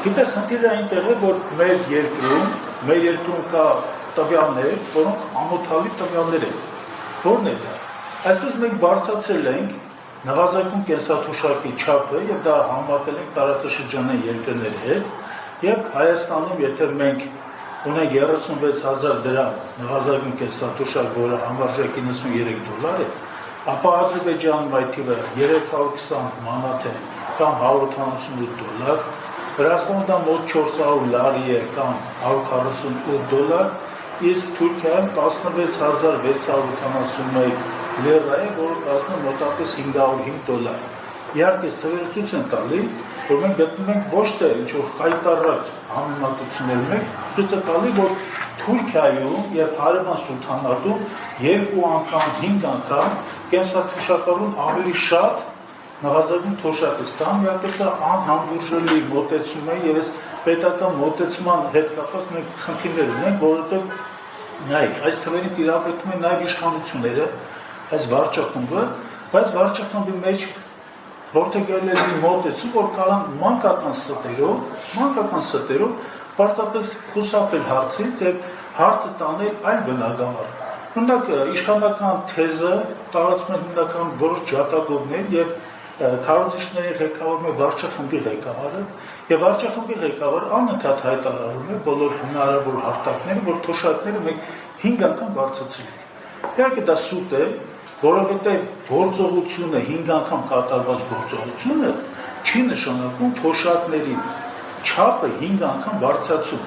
Գիտեք, խնդիրը այնտեղ է, որ մեր երկրում կա տվյալներ, որոնք ամոթալի տվյալներ են։ Որն է դա։ Այսպես մենք բարձրացրել ենք նվազագույն կենսաթոշակի չափը եւ դա համատել ենք տարածաշրջանային երկրների հետ եւ Հայաստանում, եթե մենք ունենք 36,000 դրամ նվազագույն կենսաթոշակ, որը համարժեք $93 է, ապա Ադրբեջանում այդ թիվը 320 մանաթ է կամ $188, Վրաստանում դա մոտ 400 լարի է կամ $148, իսկ Թուրքիայում 16,681 լիրա է, որը կազմում մոտավորապես $505։ Իհարկե, թվերից են տալի, որ մենք գտնում ենք ոչ թե ինչ-որ խայտառակ համեմատություններ մեկ, ցույց է տալի, որ Թուրքիայում եւ Հարևան Սուլթանատում 2 անգամ, 5 անգամ կենսաթոշակարուն ավելի շատ նվազագույն թոշակ է ստանում, իհարկե սա անհանդուրժելի մոտեցում է եւ այս պետական մոտեցման հետ կապված մենք խնդիրներ ունենք, որովհետեւ նայեք, այս թվերին տիրապետում են նաեւ իշխանությունները, այս վարչախումբը, բայց վարչախմբի մեջ որդեգրել է մի մոտեցում, որ կարան մանկական ստերով պարզապես խուսափել հարցից եւ հարցը տանել այլ բնագավառ։ Օրինակ, իշխանական թեզը տարածում են հիմնական որոշ ջատագովներ եւ քարոզիչների ղեկավարում է վարչախմբի ղեկավարը եւ վարչախմբի ղեկավարը անընդհատ հայտարարում է բոլոր հնարավոր հարթակները, որ թոշակները մենք 5 անգամ բարձրացրել ենք։ Իհարկե դա սուտ է, որովհետեւ գործողությունը 5 անգամ կատարված գործողությունը չի նշանակում թոշակների չափը 5 անգամ բարձրացում։